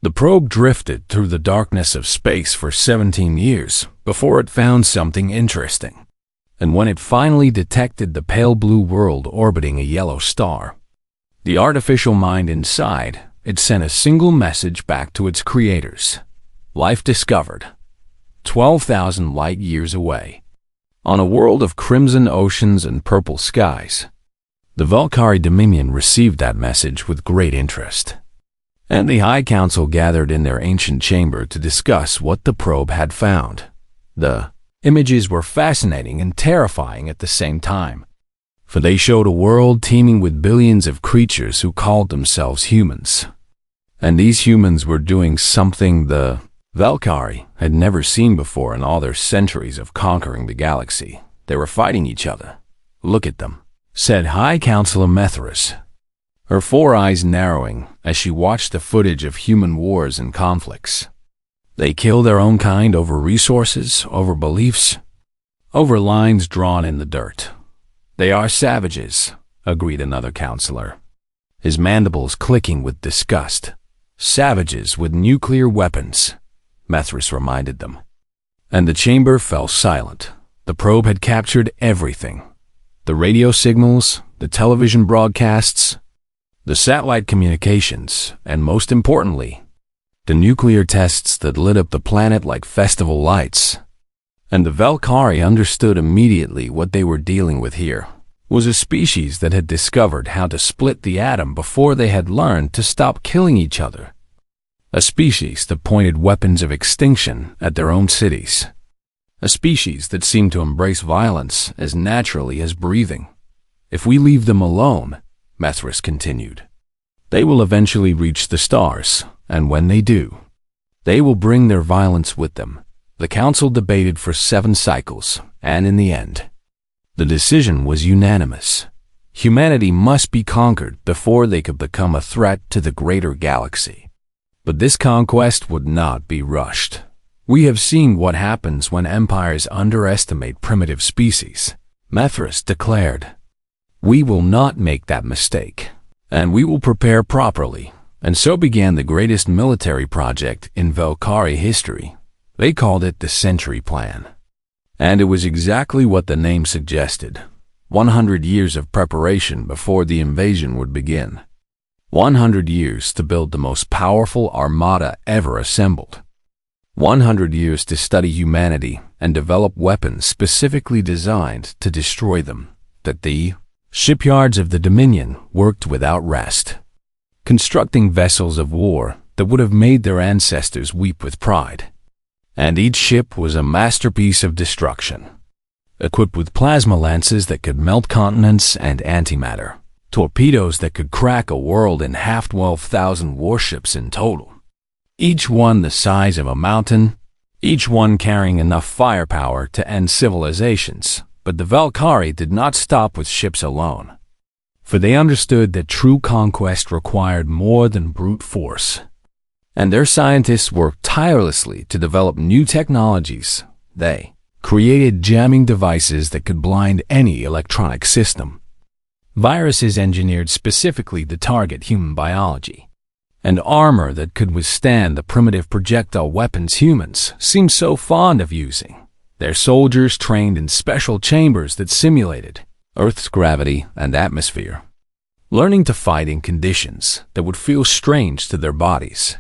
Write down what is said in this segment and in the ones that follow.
The probe drifted through the darkness of space for 17 years before it found something interesting. And when it finally detected the pale blue world orbiting a yellow star, the artificial mind inside, it sent a single message back to its creators. Life discovered. 12,000 light years away. On a world of crimson oceans and purple skies. The Valkyrie Dominion received that message with great interest. And the High Council gathered in their ancient chamber to discuss what the probe had found. The images were fascinating and terrifying at the same time, for they showed a world teeming with billions of creatures who called themselves humans. And these humans were doing something the Valkyrie had never seen before in all their centuries of conquering the galaxy. They were fighting each other. "Look at them," said High Counselor Methras, her four eyes narrowing as she watched the footage of human wars and conflicts. They kill their own kind over resources, over beliefs, over lines drawn in the dirt. "They are savages," agreed another counselor, his mandibles clicking with disgust. "Savages with nuclear weapons," Methras reminded them. And the chamber fell silent. The probe had captured everything. The radio signals, the television broadcasts, the satellite communications, and most importantly, the nuclear tests that lit up the planet like festival lights. And the Valkyrie understood immediately what they were dealing with here was a species that had discovered how to split the atom before they had learned to stop killing each other. A species that pointed weapons of extinction at their own cities. A species that seemed to embrace violence as naturally as breathing. "If we leave them alone," Methras continued, "they will eventually reach the stars, and when they do, they will bring their violence with them." The council debated for 7 cycles, and in the end, the decision was unanimous. Humanity must be conquered before they could become a threat to the greater galaxy. But this conquest would not be rushed. "We have seen what happens when empires underestimate primitive species," Methras declared. "We will not make that mistake, and we will prepare properly." And so began the greatest military project in Valkyrie history. They called it the Century Plan. And it was exactly what the name suggested. 100 years of preparation before the invasion would begin. 100 years to build the most powerful armada ever assembled. 100 years to study humanity and develop weapons specifically designed to destroy them. That the shipyards of the Dominion worked without rest, constructing vessels of war that would have made their ancestors weep with pride. And each ship was a masterpiece of destruction, equipped with plasma lances that could melt continents and antimatter, torpedoes that could crack a world in half. 12,000 warships in total, each one the size of a mountain, each one carrying enough firepower to end civilizations. But the Valkyrie did not stop with ships alone, for they understood that true conquest required more than brute force. And their scientists worked tirelessly to develop new technologies. They created jamming devices that could blind any electronic system, viruses engineered specifically to target human biology, and armor that could withstand the primitive projectile weapons humans seemed so fond of using. Their soldiers trained in special chambers that simulated Earth's gravity and atmosphere, learning to fight in conditions that would feel strange to their bodies.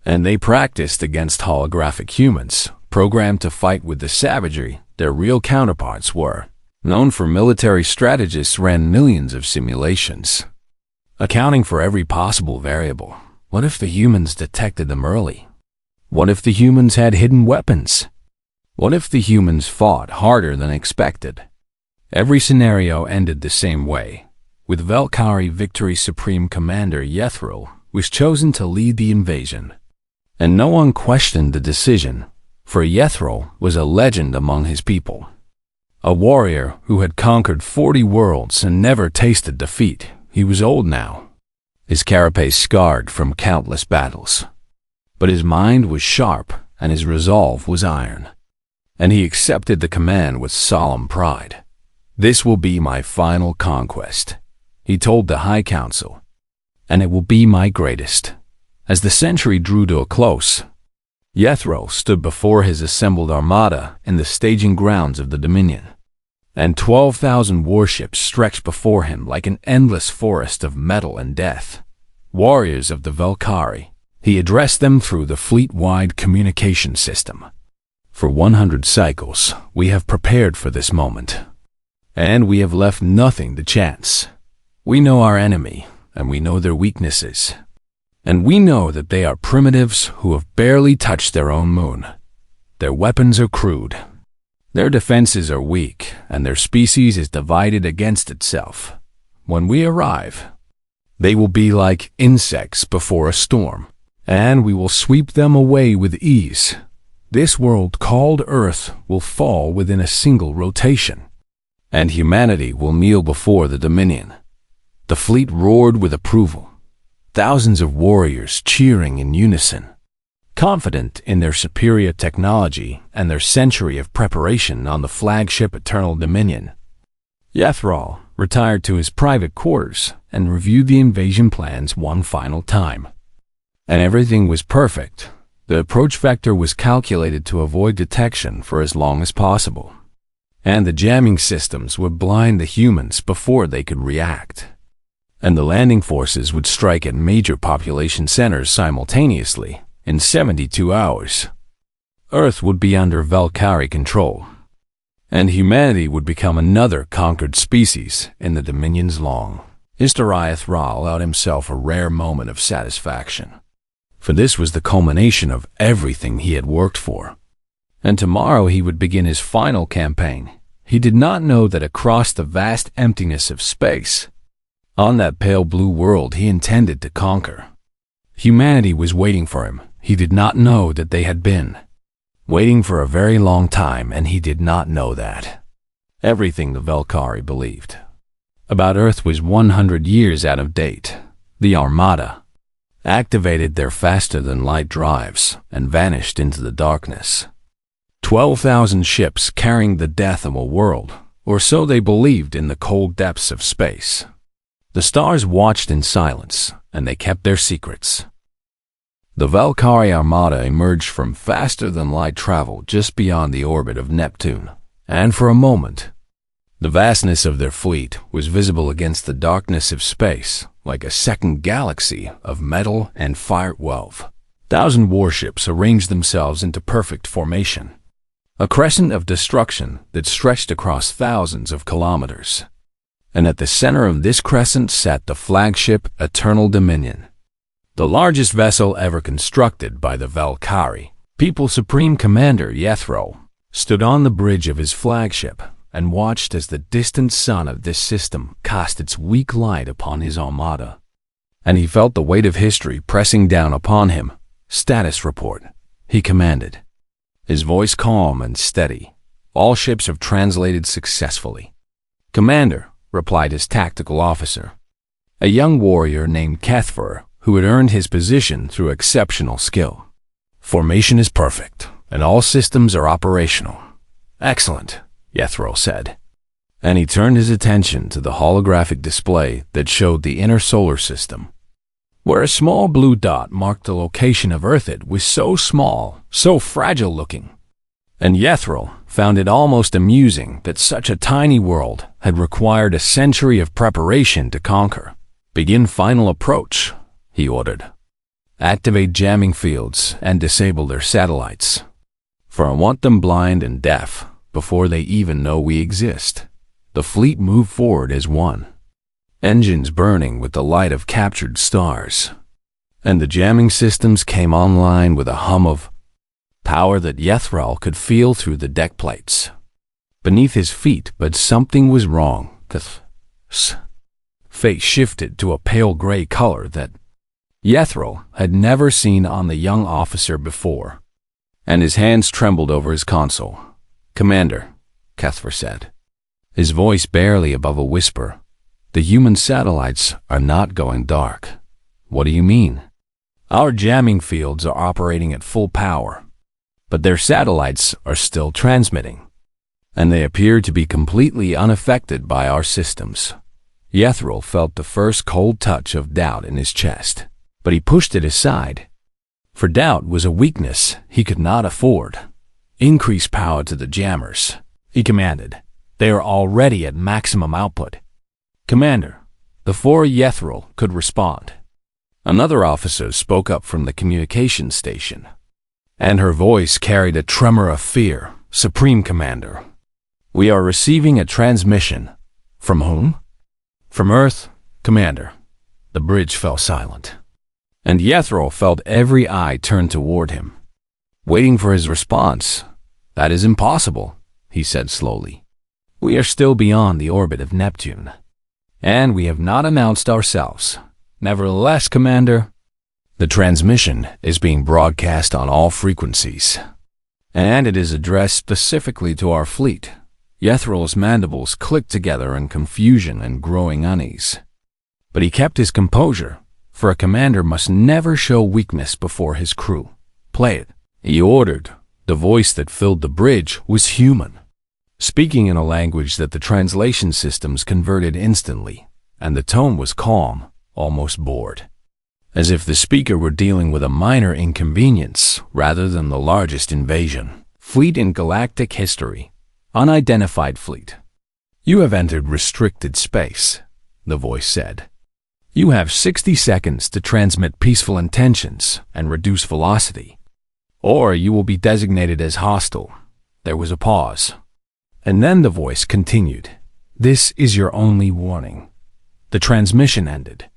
And they practiced against holographic humans, programmed to fight with the savagery their real counterparts were. Known for military strategists ran millions of simulations, accounting for every possible variable. What if the humans detected them early? What if the humans had hidden weapons? What if the humans fought harder than expected? Every scenario ended the same way, with Valkyrie Victory Supreme Commander Yethril was chosen to lead the invasion. And no one questioned the decision, for Yethril was a legend among his people. A warrior who had conquered 40 worlds and never tasted defeat. He was old now, his carapace scarred from countless battles. But his mind was sharp and his resolve was iron. And he accepted the command with solemn pride. "This will be my final conquest," he told the High Council, "and it will be my greatest." As the century drew to a close, Jethro stood before his assembled armada in the staging grounds of the Dominion, and 12,000 warships stretched before him like an endless forest of metal and death. Warriors of the Valkyrie, he addressed them through the fleet-wide communication system. For 100 cycles, we have prepared for this moment, and we have left nothing to chance. We know our enemy, and we know their weaknesses. And we know that they are primitives who have barely touched their own moon. Their weapons are crude. Their defenses are weak, and their species is divided against itself. When we arrive, they will be like insects before a storm, and we will sweep them away with ease. This world called Earth will fall within a single rotation, and humanity will kneel before the Dominion. The fleet roared with approval. Thousands of warriors cheering in unison, confident in their superior technology and their century of preparation on the flagship Eternal Dominion. Jethro retired to his private quarters and reviewed the invasion plans one final time. And everything was perfect. The approach vector was calculated to avoid detection for as long as possible, and the jamming systems would blind the humans before they could react. And the landing forces would strike at major population centers simultaneously in 72 hours. Earth would be under Valkyrie control, and humanity would become another conquered species in the Dominion's long. Jethro allowed himself a rare moment of satisfaction, for this was the culmination of everything he had worked for. And tomorrow he would begin his final campaign. He did not know that across the vast emptiness of space, on that pale blue world he intended to conquer, humanity was waiting for him. He did not know that they had been waiting for a very long time, and he did not know that. Everything the Valkyrie believed about Earth was 100 years out of date. The Armada activated their faster-than-light drives and vanished into the darkness. 12,000 ships carrying the death of a world, or so they believed, in the cold depths of space. The stars watched in silence, and they kept their secrets. The Valkyrie Armada emerged from faster-than-light travel just beyond the orbit of Neptune, and for a moment, the vastness of their fleet was visible against the darkness of space, like a second galaxy of metal and fire. 12,000 warships arranged themselves into perfect formation, a crescent of destruction that stretched across thousands of kilometers. And at the center of this crescent sat the flagship Eternal Dominion, the largest vessel ever constructed by the Valkyrie. People Supreme Commander Jethro stood on the bridge of his flagship and watched as the distant sun of this system cast its weak light upon his armada. And he felt the weight of history pressing down upon him. "Status report," he commanded, his voice calm and steady. "All ships have translated successfully." "Commander," replied his tactical officer, a young warrior named Kethfer, who had earned his position through exceptional skill. "Formation is perfect, and all systems are operational." "Excellent," Jethro said, and he turned his attention to the holographic display that showed the inner solar system, where a small blue dot marked the location of Earth. It was so small, so fragile-looking, and Jethro found it almost amusing that such a tiny world had required a century of preparation to conquer. "Begin final approach," he ordered. "Activate jamming fields and disable their satellites, for I want them blind and deaf before they even know we exist." The fleet moved forward as one, engines burning with the light of captured stars, and the jamming systems came online with a hum of power that Jethro could feel through the deck plates beneath his feet. But something was wrong. His face shifted to a pale gray color that Jethro had never seen on the young officer before, and his hands trembled over his console. "Commander," Kethfer said, his voice barely above a whisper, "the human satellites are not going dark." "What do you mean?" "Our jamming fields are operating at full power, but their satellites are still transmitting, and they appear to be completely unaffected by our systems." Jethro felt the first cold touch of doubt in his chest. but he pushed it aside. For doubt was a weakness he could not afford. Increase power to the jammers, he commanded. They are already at maximum output. Commander, before Yethril could respond, another officer spoke up from the communications station, and her voice carried a tremor of fear. Supreme Commander, we are receiving a transmission. From whom? From Earth, Commander. The bridge fell silent, and Yethril felt every eye turn toward him, waiting for his response. That is impossible, he said slowly. We are still beyond the orbit of Neptune, and we have not announced ourselves. Nevertheless, Commander, the transmission is being broadcast on all frequencies, and it is addressed specifically to our fleet. Yethril's mandibles clicked together in confusion and growing unease. But he kept his composure, for a commander must never show weakness before his crew. Play it, he ordered. The voice that filled the bridge was human, speaking in a language that the translation systems converted instantly, and the tone was calm, almost bored, as if the speaker were dealing with a minor inconvenience rather than the largest invasion. Fleet in galactic history. Unidentified fleet. You have entered restricted space, the voice said. You have 60 seconds to transmit peaceful intentions and reduce velocity, or you will be designated as hostile. There was a pause, and then the voice continued. This is your only warning. The transmission ended,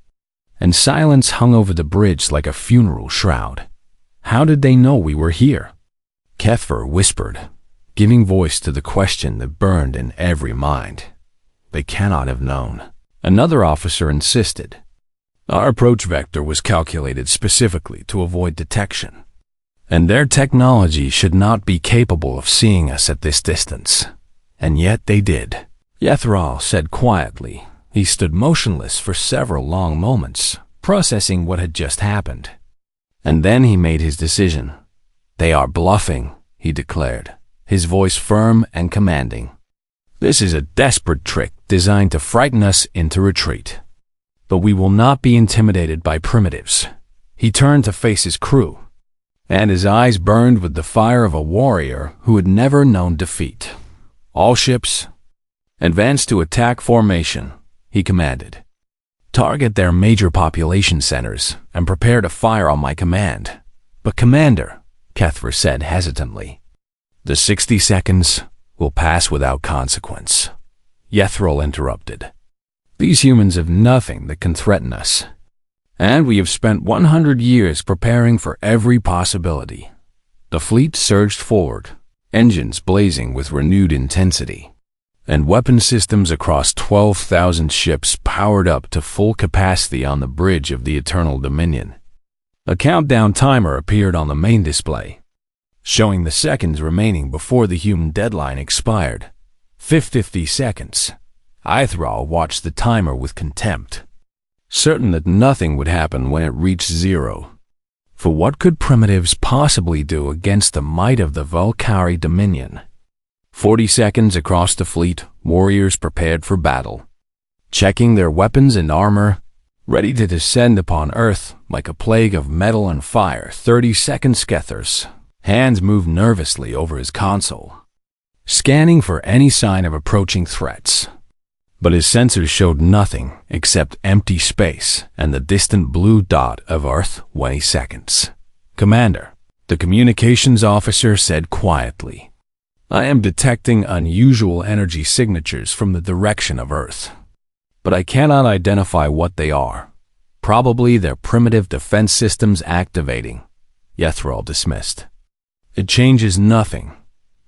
and silence hung over the bridge like a funeral shroud. How did they know we were here? Kethver whispered, giving voice to the question that burned in every mind. They cannot have known. Another officer insisted. Our approach vector was calculated specifically to avoid detection, and their technology should not be capable of seeing us at this distance. And yet they did. Yethril said quietly. He stood motionless for several long moments, processing what had just happened. And then he made his decision. They are bluffing, he declared, his voice firm and commanding. This is a desperate trick designed to frighten us into retreat. But we will not be intimidated by primitives. He turned to face his crew, and his eyes burned with the fire of a warrior who had never known defeat. All ships, advance to attack formation, he commanded. Target their major population centers and prepare to fire on my command. But Commander, Kethver said hesitantly, the 60 seconds will pass without consequence. Yethril interrupted. These humans have nothing that can threaten us, and we have spent 100 years preparing for every possibility. The fleet surged forward, engines blazing with renewed intensity, and weapon systems across 12,000 ships powered up to full capacity on the bridge of the Eternal Dominion. A countdown timer appeared on the main display, showing the seconds remaining before the human deadline expired. 50 seconds. Yethril watched the timer with contempt, certain that nothing would happen when it reached zero. For what could primitives possibly do against the might of the Valkyrie Dominion? 40 seconds across the fleet, warriors prepared for battle, checking their weapons and armor, ready to descend upon Earth like a plague of metal and fire. 30 seconds. Kethver's hands moved nervously over his console, scanning for any sign of approaching threats. But his sensors showed nothing except empty space and the distant blue dot of Earth. 20 seconds. Commander, the communications officer said quietly, I am detecting unusual energy signatures from the direction of Earth, but I cannot identify what they are. Probably their primitive defense systems activating. Yethril dismissed. It changes nothing.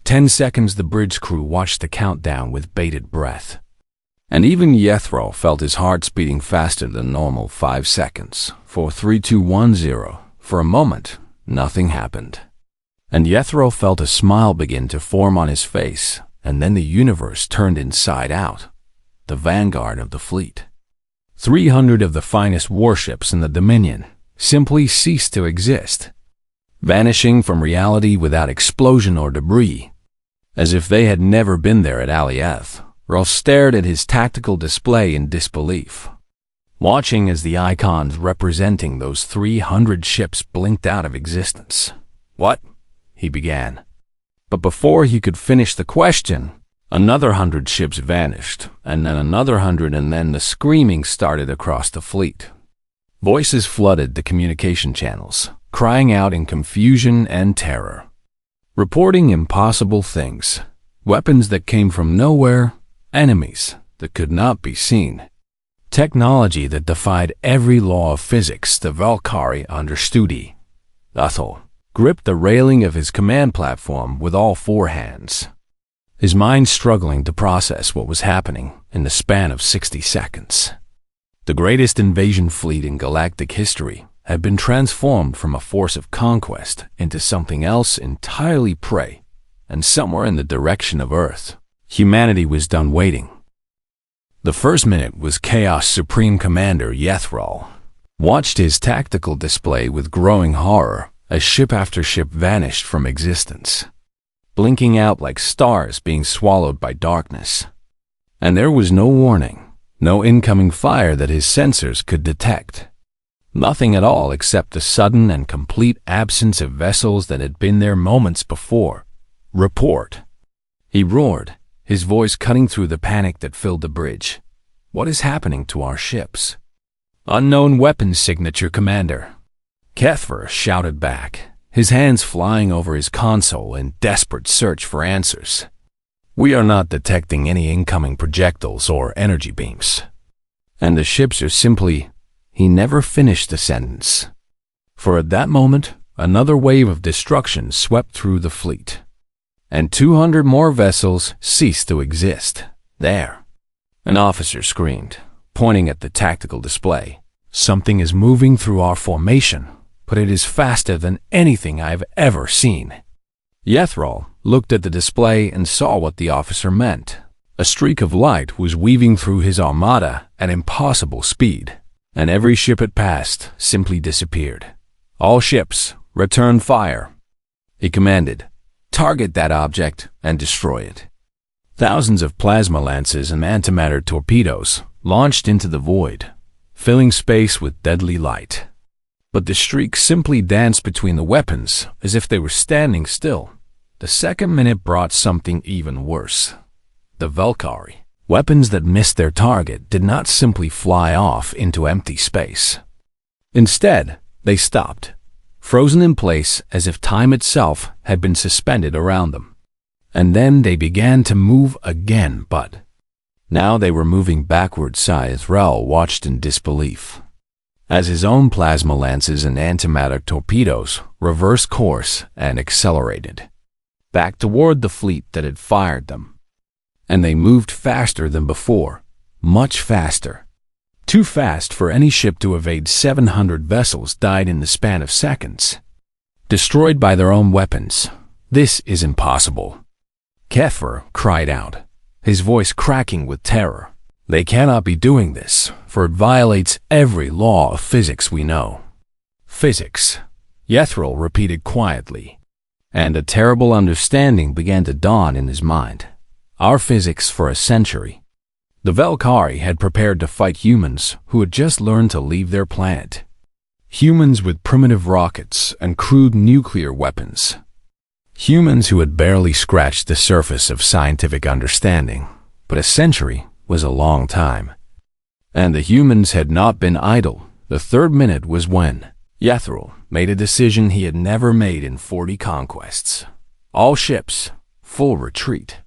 10 seconds. The bridge crew watched the countdown with bated breath, and even Yethril felt his heart beating faster than normal. 5 seconds. 4, 3, 2, 1, 0. For a moment, nothing happened, and Yethril felt a smile begin to form on his face, and then the universe turned inside out. The vanguard of the fleet, 300 of the finest warships in the Dominion, simply ceased to exist, vanishing from reality without explosion or debris, as if they had never been there. At Alieth, Rolf stared at his tactical display in disbelief. watching as the icons representing those 300 ships blinked out of existence. "What?" he began. But before he could finish the question, another 100 ships vanished, and then another 100, and then the screaming started across the fleet. Voices flooded the communication channels, crying out in confusion and terror, reporting impossible things, weapons that came from nowhere, enemies that could not be seen, technology that defied every law of physics. The Valkyrie understood. Athol gripped the railing of his command platform with all four hands, his mind struggling to process what was happening in the span of 60 seconds. The greatest invasion fleet in galactic history had been transformed from a force of conquest into something else entirely prey, and somewhere in the direction of Earth, humanity was done waiting. The first minute was Chaos Supreme Commander Yethrol watched his tactical display with growing horror as ship after ship vanished from existence, blinking out like stars being swallowed by darkness. And there was no warning, no incoming fire that his sensors could detect. Nothing at all except the sudden and complete absence of vessels that had been there moments before. "Report!" he roared, his voice cutting through the panic that filled the bridge. "What is happening to our ships?" "Unknown weapons signature, Commander," Kethver shouted back, his hands flying over his console in desperate search for answers. "We are not detecting any incoming projectiles or energy beams. And the ships are simply—" He never finished the sentence, for at that moment, another wave of destruction swept through the fleet, and 200 more vessels ceased to exist. "There!" an officer screamed, pointing at the tactical display. "Something is moving through our formation, but it is faster than anything I have ever seen." Yethrol looked at the display and saw what the officer meant. A streak of light was weaving through his armada at impossible speed, and every ship it passed simply disappeared. "All ships, return fire," he commanded. "Target that object and destroy it." Thousands of plasma lances and antimatter torpedoes launched into the void, filling space with deadly light. But the streak simply danced between the weapons as if they were standing still. The second minute brought something even worse. The Valkyrie, weapons that missed their target, did not simply fly off into empty space. Instead, they stopped, frozen in place as if time itself had been suspended around them. And then they began to move again, but now they were moving backwards. Yethrol watched in disbelief as his own plasma lances and antimatter torpedoes reversed course and accelerated back toward the fleet that had fired them. And they moved faster than before, much faster. Too fast for any ship to evade. 700 vessels died in the span of seconds, destroyed by their own weapons. "This is impossible," Kethver cried out, his voice cracking with terror. "They cannot be doing this, for it violates every law of physics we know." "Physics," Yethrol repeated quietly, and a terrible understanding began to dawn in his mind. Our physics for a century. The Valkyrie had prepared to fight humans who had just learned to leave their planet. Humans with primitive rockets and crude nuclear weapons. Humans who had barely scratched the surface of scientific understanding. But a century was a long time. And the humans had not been idle. The third minute was when Yethrol made a decision he had never made in 40 conquests. "All ships, full retreat,"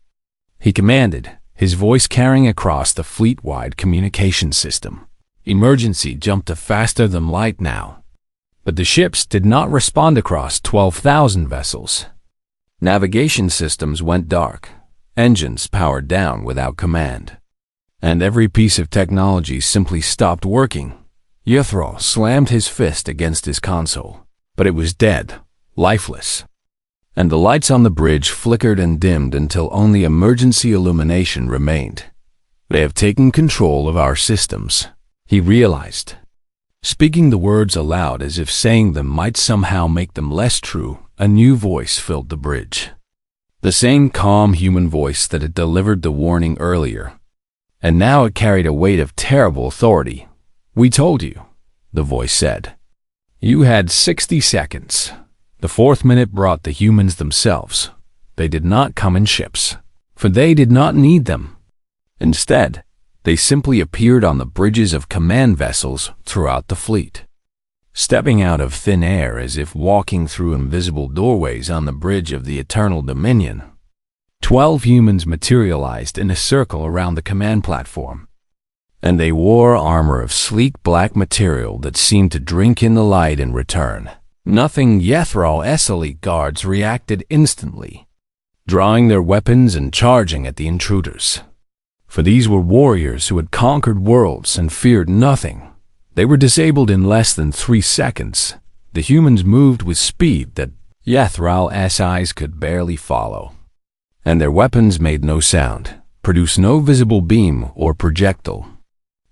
he commanded, his voice carrying across the fleet-wide communication system. Emergency jumped to faster than light now. But the ships did not respond across 12,000 vessels. Navigation systems went dark, engines powered down without command, and every piece of technology simply stopped working. Yethrol slammed his fist against his console, but it was dead, lifeless. And the lights on the bridge flickered and dimmed until only emergency illumination remained. "They have taken control of our systems," he realized. Speaking the words aloud as if saying them might somehow make them less true, a new voice filled the bridge. The same calm human voice that had delivered the warning earlier. And now it carried a weight of terrible authority. "We told you," the voice said. "You had 60 seconds. The fourth minute brought the humans themselves. They did not come in ships, for they did not need them. Instead, they simply appeared on the bridges of command vessels throughout the fleet, stepping out of thin air as if walking through invisible doorways on the bridge of the Eternal Dominion. 12 humans materialized in a circle around the command platform, and they wore armor of sleek black material that seemed to drink in the light in return. Nothing Yethral's elite guards reacted instantly, drawing their weapons and charging at the intruders. For these were warriors who had conquered worlds and feared nothing. They were disabled in less than 3 seconds. The humans moved with speed that Yethral's eyes could barely follow, and their weapons made no sound, produced no visible beam or projectile.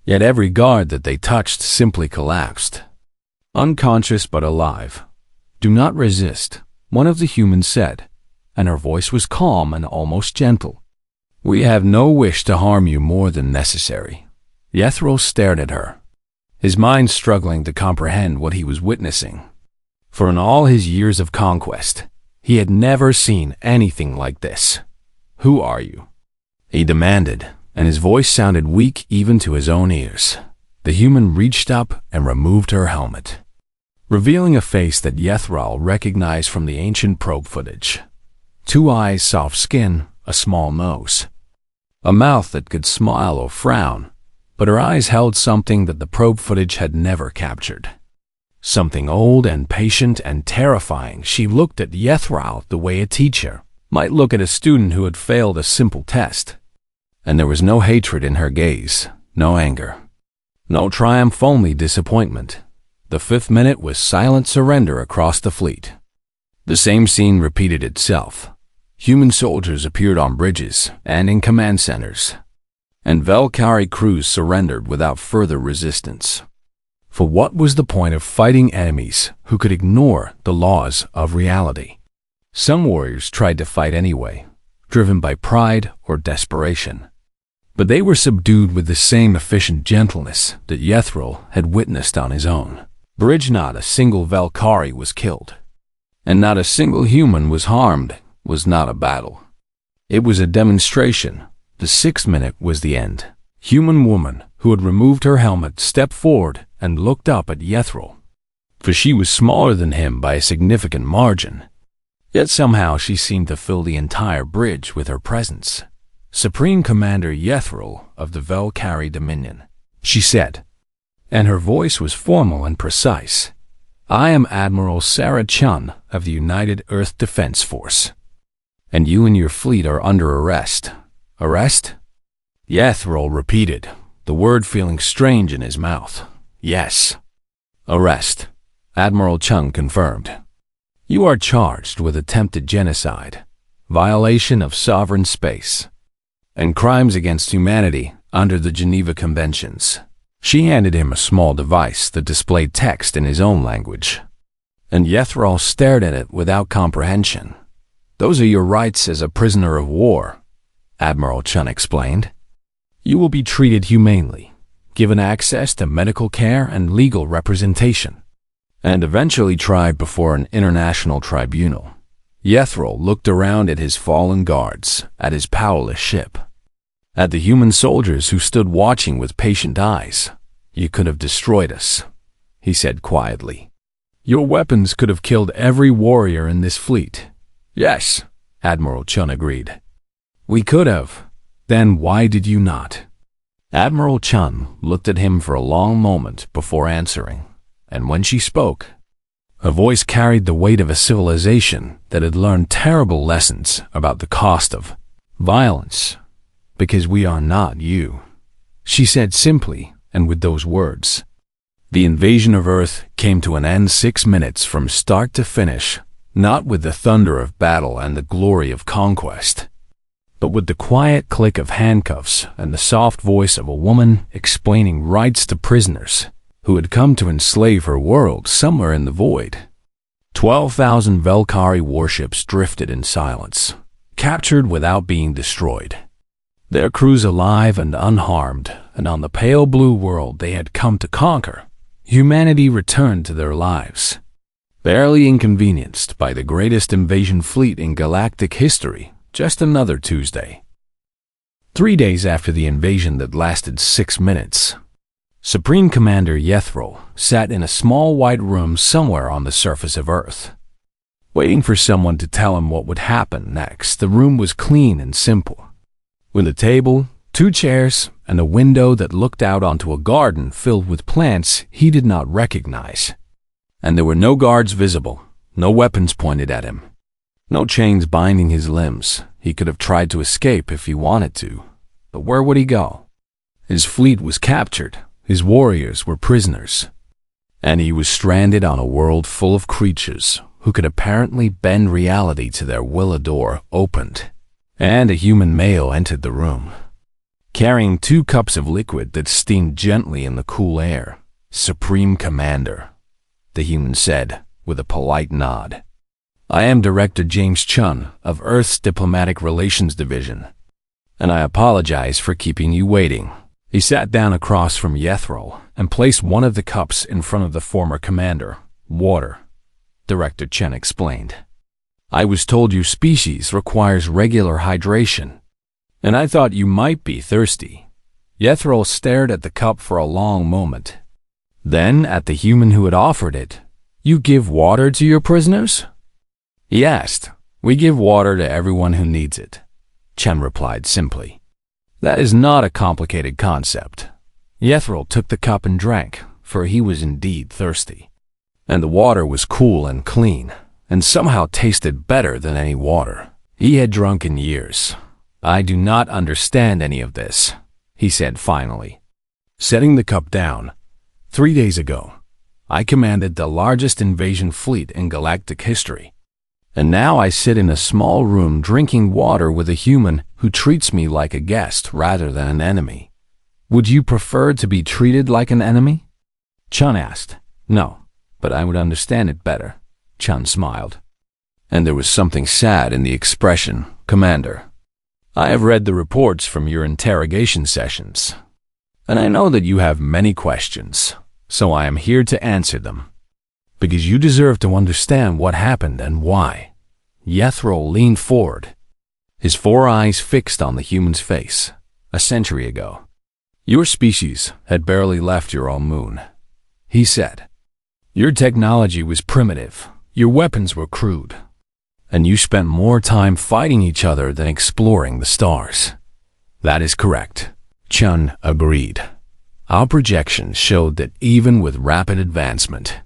Yet every guard that they touched simply collapsed, unconscious but alive. "Do not resist," one of the humans said, and her voice was calm and almost gentle. "We have no wish to harm you more than necessary." Yethral stared at her, his mind struggling to comprehend what he was witnessing. For in all his years of conquest, he had never seen anything like this. "Who are you?" he demanded, and his voice sounded weak even to his own ears. The human reached up and removed her helmet, revealing a face that Yethral recognized from the ancient probe footage. 2 eyes, soft skin, a small nose, a mouth that could smile or frown, but her eyes held something that the probe footage had never captured. Something old and patient and terrifying. She looked at Yethral the way a teacher might look at a student who had failed a simple test. And there was no hatred in her gaze, no anger, no triumph, only disappointment. The 5th minute was silent surrender across the fleet. The same scene repeated itself. Human soldiers appeared on bridges and in command centers, and Valkyrie crews surrendered without further resistance. For what was the point of fighting enemies who could ignore the laws of reality? Some warriors tried to fight anyway, driven by pride or desperation. But they were subdued with the same efficient gentleness that Yethral had witnessed on his own. Bridge, not a single Valkyrie was killed, and not a single human was harmed. Was not a battle. It was a demonstration. The 6th minute was the end. Human woman who had removed her helmet stepped forward and looked up at Yethral, for she was smaller than him by a significant margin. Yet somehow she seemed to fill the entire bridge with her presence. "Supreme Commander Yethral of the Valkyrie Dominion," she said, and her voice was formal and precise. "I am Admiral Sarah Chun of the United Earth Defense Force, and you and your fleet are under arrest." "Arrest?" Yethral repeated, the word feeling strange in his mouth. "Yes, arrest," Admiral Chun confirmed. "You are charged with attempted genocide, violation of sovereign space, and crimes against humanity under the Geneva Conventions." She handed him a small device that displayed text in his own language, and Yethral stared at it without comprehension. "Those are your rights as a prisoner of war," Admiral Chun explained. "You will be treated humanely, given access to medical care and legal representation, and eventually tried before an international tribunal." Yethral looked around at his fallen guards, at his powerless ship, at the human soldiers who stood watching with patient eyes. "You could have destroyed us," he said quietly. "Your weapons could have killed every warrior in this fleet." "Yes," Admiral Chun agreed. "We could have. Then why did you not?" Admiral Chun looked at him for a long moment before answering, and when she spoke, her voice carried the weight of a civilization that had learned terrible lessons about the cost of violence. "Because we are not you," she said simply, and with those words, the invasion of Earth came to an end. 6 minutes from start to finish, not with the thunder of battle and the glory of conquest, but with the quiet click of handcuffs and the soft voice of a woman explaining rights to prisoners who had come to enslave her world somewhere in the void. 12,000 Valkyrie warships drifted in silence, captured without being destroyed. their crews alive and unharmed, and on the pale blue world they had come to conquer, humanity returned to their lives, barely inconvenienced by the greatest invasion fleet in galactic history. Just another Tuesday. 3 days after the invasion that lasted 6 minutes, Supreme Commander Jethro sat in a small white room somewhere on the surface of Earth, waiting for someone to tell him what would happen next. The room was clean and simple, with a table, 2 chairs, and a window that looked out onto a garden filled with plants he did not recognize. And there were no guards visible, no weapons pointed at him, no chains binding his limbs. He could have tried to escape if he wanted to, but where would he go? His fleet was captured, his warriors were prisoners, and he was stranded on a world full of creatures who could apparently bend reality to their will. A door opened, and a human male entered the room, carrying 2 cups of liquid that steamed gently in the cool air. "Supreme Commander," the human said, with a polite nod. "I am Director James Chun of Earth's Diplomatic Relations Division, and I apologize for keeping you waiting." He sat down across from Jethro and placed one of the cups in front of the former commander. "Water," Director Chen explained. "I was told your species requires regular hydration, and I thought you might be thirsty." Jethro stared at the cup for a long moment, then at the human who had offered it. "You give water to your prisoners?" he asked. "We give water to everyone who needs it," Chen replied simply. "That is not a complicated concept." Jethro took the cup and drank, for he was indeed thirsty. And the water was cool and clean, and somehow tasted better than any water he had drunk in years. "I do not understand any of this," he said finally, setting the cup down. 3 days ago, I commanded the largest invasion fleet in galactic history, and now I sit in a small room drinking water with a human who treats me like a guest rather than an enemy. Would you prefer to be treated like an enemy?" Chun asked. "No, but I would understand it better," Chun smiled. And there was something sad in the expression. "Commander, I have read the reports from your interrogation sessions, and I know that you have many questions, so I am here to answer them, because you deserve to understand what happened and why." Jethro leaned forward, his 4 eyes fixed on the human's face. "A century ago, your species had barely left your own moon," he said. "Your technology was primitive, your weapons were crude, and you spent more time fighting each other than exploring the stars." "That is correct," Chun agreed. "Our projections showed that even with rapid advancement,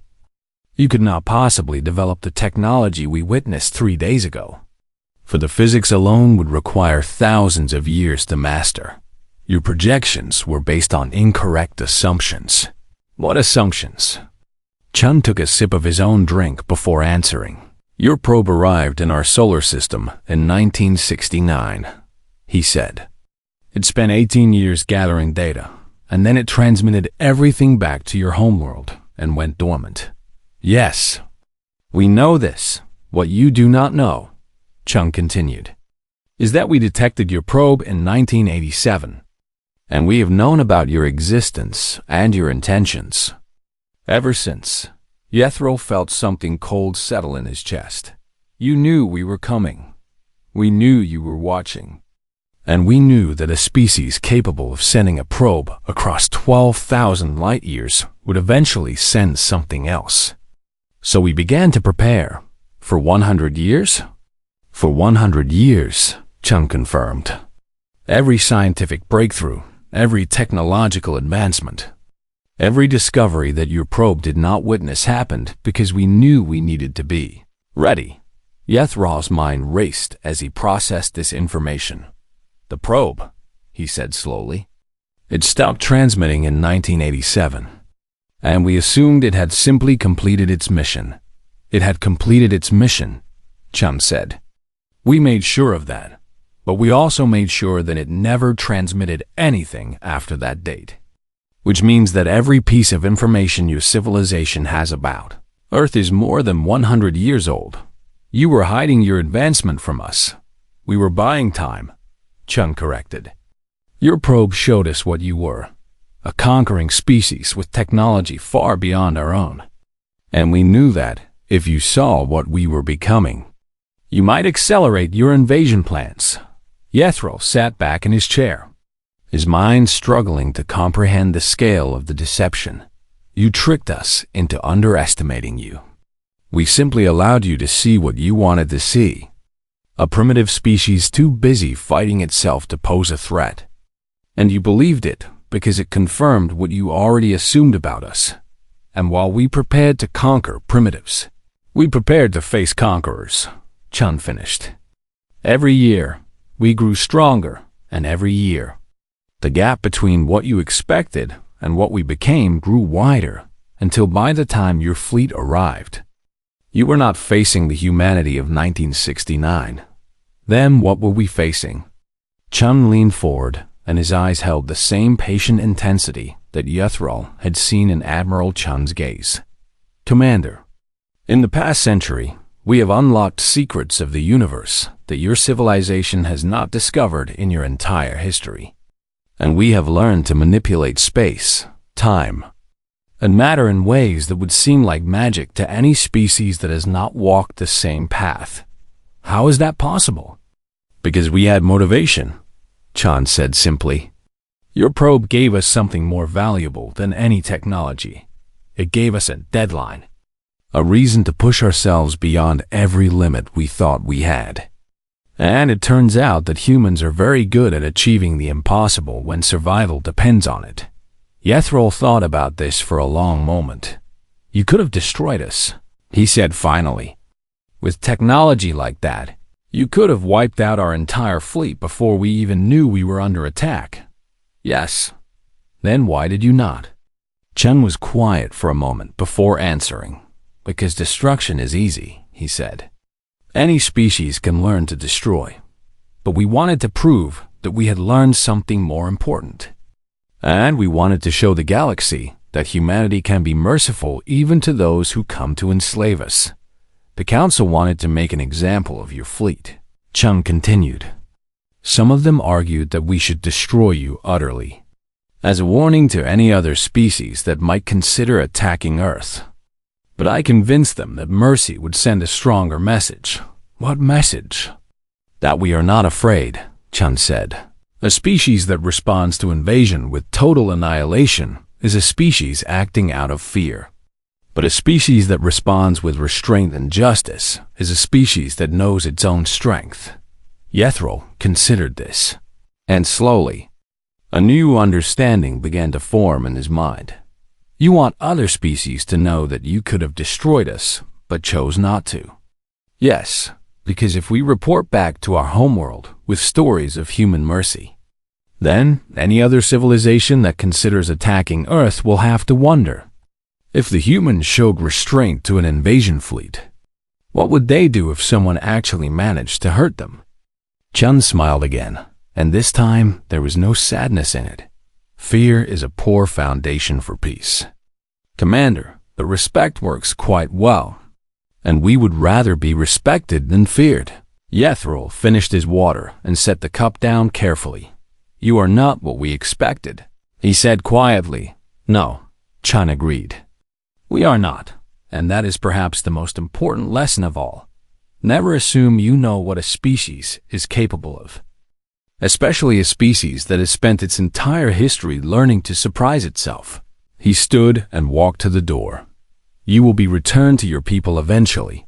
you could not possibly develop the technology we witnessed 3 days ago, for the physics alone would require thousands of years to master. Your projections were based on incorrect assumptions." "What assumptions?" Chun took a sip of his own drink before answering. "Your probe arrived in our solar system in 1969, he said. "It spent 18 years gathering data, and then it transmitted everything back to your homeworld and went dormant." "Yes, we know this. What you do not know," Chung continued, "is that we detected your probe in 1987, and we have known about your existence and your intentions ever since." Jethro felt something cold settle in his chest. "You knew we were coming. We knew you were watching. And we knew that a species capable of sending a probe across 12,000 light years would eventually send something else. So we began to prepare. For 100 years?" "For 100 years," Chung confirmed. "Every scientific breakthrough, every technological advancement, every discovery that your probe did not witness happened because we knew we needed to be ready." Jethro's mind raced as he processed this information. "The probe," he said slowly. "It stopped transmitting in 1987, and we assumed it had simply completed its mission." "It had completed its mission," Chun said. "We made sure of that, but we also made sure that it never transmitted anything after that date. Which means that every piece of information your civilization has about Earth is more than 100 years old. You were hiding your advancement from us. We were buying time," Chung corrected. Your probe showed us what you were, a conquering species with technology far beyond our own. And we knew that, if you saw what we were becoming, you might accelerate your invasion plans. Jethro sat back in his chair, his mind struggling to comprehend the scale of the deception. You tricked us into underestimating you. We simply allowed you to see what you wanted to see. A primitive species too busy fighting itself to pose a threat. And you believed it because it confirmed what you already assumed about us. And while we prepared to conquer primitives, we prepared to face conquerors, Chun finished. Every year, we grew stronger, and every year, the gap between what you expected and what we became grew wider, until by the time your fleet arrived, you were not facing the humanity of 1969. Then what were we facing? Chun leaned forward, and his eyes held the same patient intensity that Jethro had seen in Admiral Chun's gaze. Commander, in the past century, we have unlocked secrets of the universe that your civilization has not discovered in your entire history. And we have learned to manipulate space, time, and matter in ways that would seem like magic to any species that has not walked the same path. How is that possible? Because we had motivation, Chun said simply. Your probe gave us something more valuable than any technology. It gave us a deadline, a reason to push ourselves beyond every limit we thought we had. And it turns out that humans are very good at achieving the impossible when survival depends on it. Jethro thought about this for a long moment. You could have destroyed us, he said finally. With technology like that, you could have wiped out our entire fleet before we even knew we were under attack. Yes. Then why did you not? Chun was quiet for a moment before answering. Because destruction is easy, he said. Any species can learn to destroy. But we wanted to prove that we had learned something more important. And we wanted to show the galaxy that humanity can be merciful even to those who come to enslave us. The Council wanted to make an example of your fleet. Chun continued. Some of them argued that we should destroy you utterly, as a warning to any other species that might consider attacking Earth. But I convinced them that mercy would send a stronger message. What message? That we are not afraid, Chun said. A species that responds to invasion with total annihilation is a species acting out of fear. But a species that responds with restraint and justice is a species that knows its own strength. Jethro considered this, and slowly, a new understanding began to form in his mind. You want other species to know that you could have destroyed us, but chose not to. Yes, because if we report back to our homeworld with stories of human mercy, then any other civilization that considers attacking Earth will have to wonder. If the humans showed restraint to an invasion fleet, what would they do if someone actually managed to hurt them? Chun smiled again, and this time there was no sadness in it. Fear is a poor foundation for peace. Commander, the respect works quite well, and we would rather be respected than feared. Jethro finished his water and set the cup down carefully. You are not what we expected, he said quietly. No, Chun agreed. We are not, and that is perhaps the most important lesson of all. Never assume you know what a species is capable of. Especially a species that has spent its entire history learning to surprise itself. He stood and walked to the door. You will be returned to your people eventually.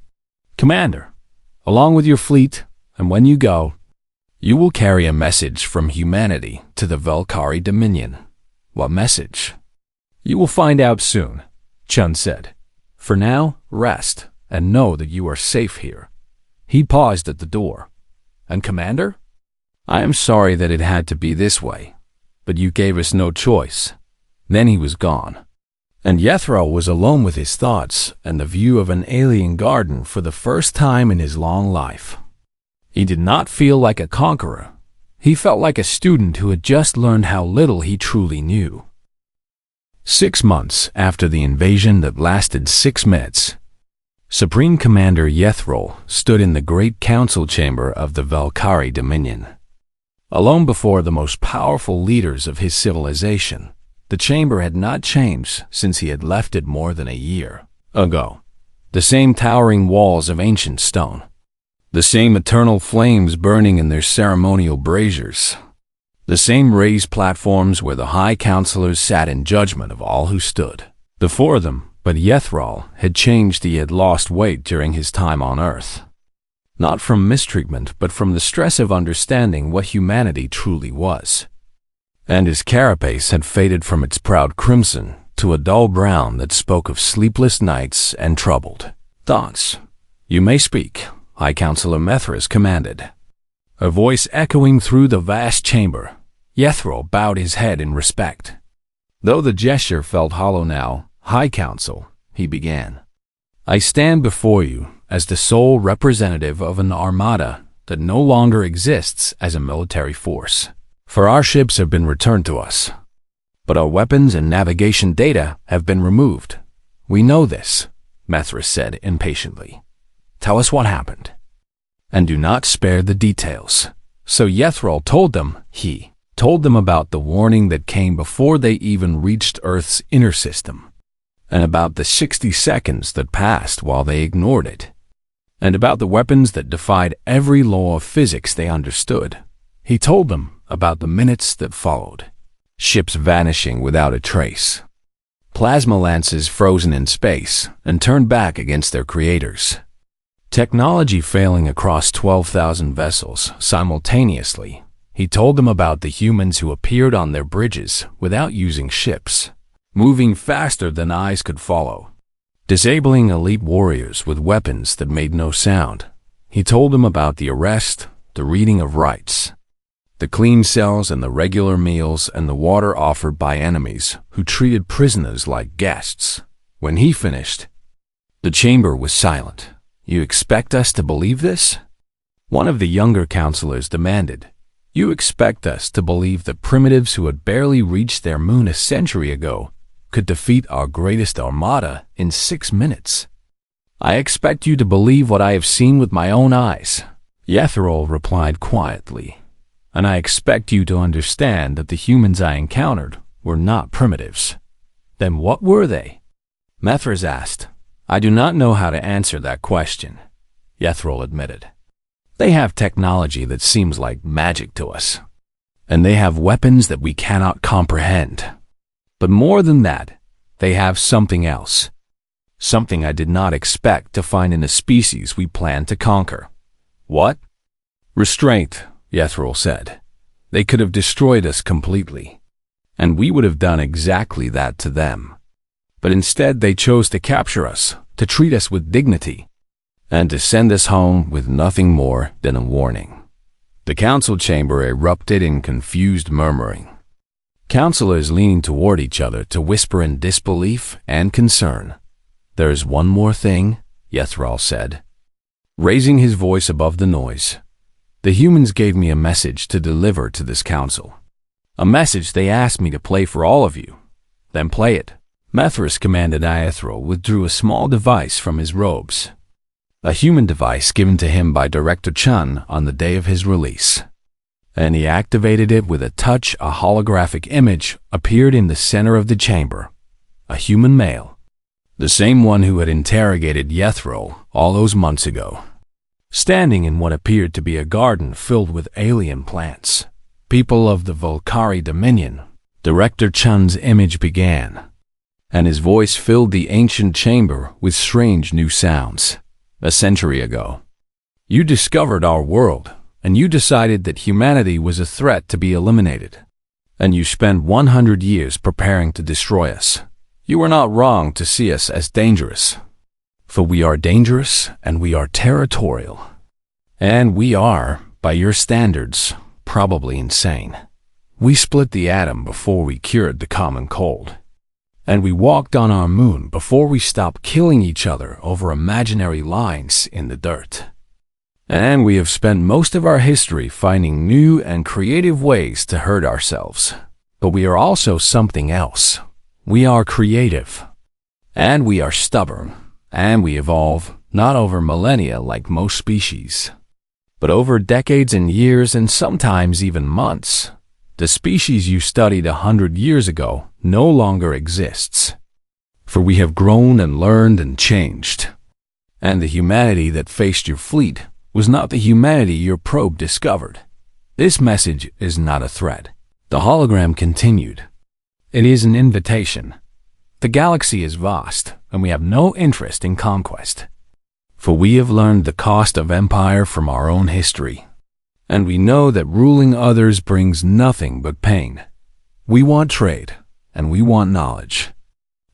Commander, along with your fleet, and when you go, you will carry a message from humanity to the Valkyrie Dominion. What message? You will find out soon, Chun said. For now, rest, and know that you are safe here. He paused at the door. And Commander? I am sorry that it had to be this way, but you gave us no choice. Then he was gone, and Jethro was alone with his thoughts and the view of an alien garden for the first time in his long life. He did not feel like a conqueror. He felt like a student who had just learned how little he truly knew. 6 months after the invasion that lasted 6 minutes, Supreme Commander Jethro stood in the great council chamber of the Valkyrie Dominion. Alone before the most powerful leaders of his civilization, the chamber had not changed since he had left it more than a year ago. The same towering walls of ancient stone. The same eternal flames burning in their ceremonial braziers. The same raised platforms where the high counselors sat in judgment of all who stood before them. But Jethro had changed. He had lost weight during his time on Earth. Not from mistreatment, but from the stress of understanding what humanity truly was. And his carapace had faded from its proud crimson to a dull brown that spoke of sleepless nights and troubled thoughts. "You may speak," High Counselor Mithras commanded. A voice echoing through the vast chamber. Jethro bowed his head in respect. Though the gesture felt hollow now, "High Council," he began. "I stand before you as the sole representative of an armada that no longer exists as a military force. For our ships have been returned to us. But our weapons and navigation data have been removed. We know this," Mithras said impatiently. "Tell us what happened. And do not spare the details." So Jethro told them. He told them about the warning that came before they even reached Earth's inner system, and about the 60 seconds that passed while they ignored it, and about the weapons that defied every law of physics they understood. He told them about the minutes that followed. Ships vanishing without a trace. Plasma lances frozen in space and turned back against their creators. Technology failing across 12,000 vessels simultaneously. He told them about the humans who appeared on their bridges without using ships, moving faster than eyes could follow, disabling elite warriors with weapons that made no sound. He told them about the arrest, the reading of rights, the clean cells and the regular meals and the water offered by enemies who treated prisoners like guests. When he finished, the chamber was silent. "You expect us to believe this?" One of the younger counselors demanded. "You expect us to believe that primitives who had barely reached their moon a century ago could defeat our greatest armada in 6 minutes? I expect you to believe what I have seen with my own eyes," Jethro replied quietly. "And I expect you to understand that the humans I encountered were not primitives." "Then what were they?" Mithras asked. "I do not know how to answer that question," Jethro admitted. "They have technology that seems like magic to us, and they have weapons that we cannot comprehend. But more than that, they have something else. Something I did not expect to find in a species we plan to conquer." "What?" "Restraint," Jethro said. "They could have destroyed us completely, and we would have done exactly that to them. But instead they chose to capture us, to treat us with dignity, and to send us home with nothing more than a warning." The council chamber erupted in confused murmuring. Counselors leaning toward each other to whisper in disbelief and concern. "There is one more thing," Jethro said, raising his voice above the noise. "The humans gave me a message to deliver to this council. A message they asked me to play for all of you." "Then play it." Mithras commanded. Jethro withdrew a small device from his robes. A human device given to him by Director Chun on the day of his release. And he activated it with a touch. A holographic image appeared in the center of the chamber. A human male. The same one who had interrogated Jethro all those months ago. Standing in what appeared to be a garden filled with alien plants. "People of the Volcari Dominion," Director Chun's image began, and his voice filled the ancient chamber with strange new sounds. "A century ago, you discovered our world, and you decided that humanity was a threat to be eliminated. And you spent 100 years preparing to destroy us. You were not wrong to see us as dangerous. For we are dangerous, and we are territorial. And we are, by your standards, probably insane. We split the atom before we cured the common cold. And we walked on our moon before we stopped killing each other over imaginary lines in the dirt. And we have spent most of our history finding new and creative ways to hurt ourselves. But we are also something else. We are creative. And we are stubborn. And we evolve, not over millennia like most species, But over decades and years, and sometimes even months, the species you studied 100 years ago no longer exists. For we have grown and learned and changed. And the humanity that faced your fleet was not the humanity your probe discovered. This message is not a threat. The hologram continued. It is an invitation. The galaxy is vast, and we have no interest in conquest. For we have learned the cost of empire from our own history. And we know that ruling others brings nothing but pain. We want trade, and we want knowledge.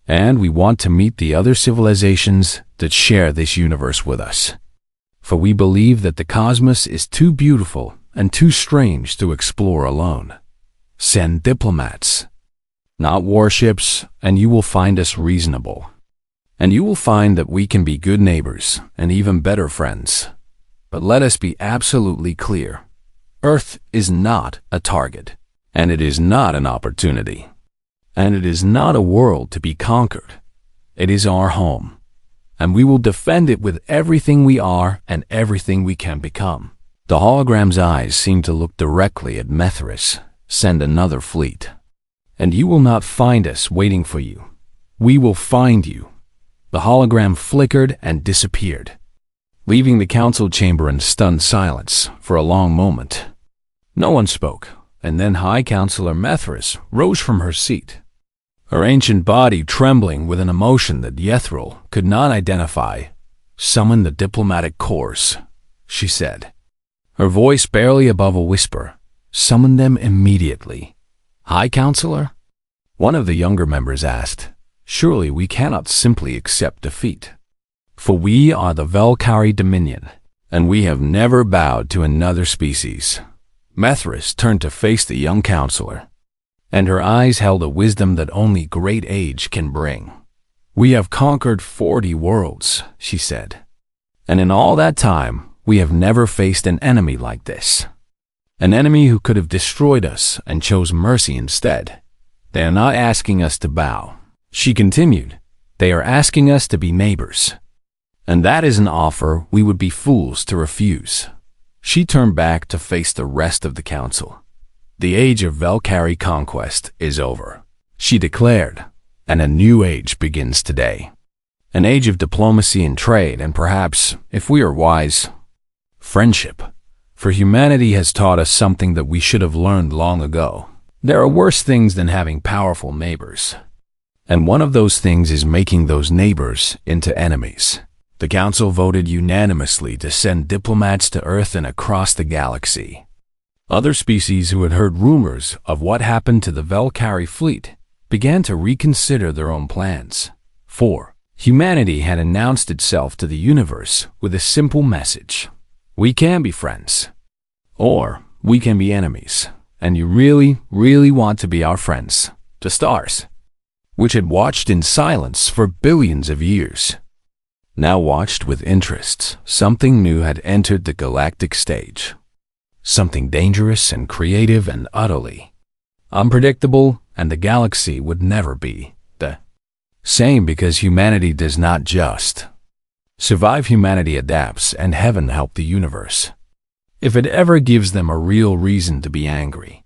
And we want to meet the other civilizations that share this universe with us. For we believe that the cosmos is too beautiful and too strange to explore alone. Send diplomats, not warships, and you will find us reasonable. And you will find that we can be good neighbors and even better friends. But let us be absolutely clear. Earth is not a target, and it is not an opportunity. And it is not a world to be conquered. It is our home, and we will defend it with everything we are and everything we can become. The hologram's eyes seemed to look directly at Mithras. Send another fleet, and you will not find us waiting for you. We will find you. The hologram flickered and disappeared, leaving the council chamber in stunned silence for a long moment. No one spoke, and then High Counselor Mithras rose from her seat, her ancient body trembling with an emotion that Yethril could not identify. "Summon the diplomatic corps," she said, her voice barely above a whisper. "Summon them immediately." "High Counselor?" one of the younger members asked. "Surely we cannot simply accept defeat. For we are the Valkyrie Dominion, and we have never bowed to another species." Mithras turned to face the young counselor, and her eyes held a wisdom that only great age can bring. "We have conquered 40 worlds," she said, "and in all that time, we have never faced an enemy like this. An enemy who could have destroyed us and chose mercy instead. They are not asking us to bow," she continued. "They are asking us to be neighbors. And that is an offer we would be fools to refuse." She turned back to face the rest of the council. "The age of Valkyrie conquest is over," she declared, "and a new age begins today. An age of diplomacy and trade, and perhaps, if we are wise, friendship. For humanity has taught us something that we should have learned long ago. There are worse things than having powerful neighbors. And one of those things is making those neighbors into enemies." The council voted unanimously to send diplomats to Earth and across the galaxy. Other species who had heard rumors of what happened to the Valkyrie fleet began to reconsider their own plans. For humanity had announced itself to the universe with a simple message. We can be friends, or we can be enemies, and you really, really want to be our friends. The stars, which had watched in silence for billions of years, now watched with interest. Something new had entered the galactic stage. Something dangerous and creative and utterly unpredictable, and the galaxy would never be the same because humanity does not just survive. Humanity adapts, and heaven help the universe if it ever gives them a real reason to be angry.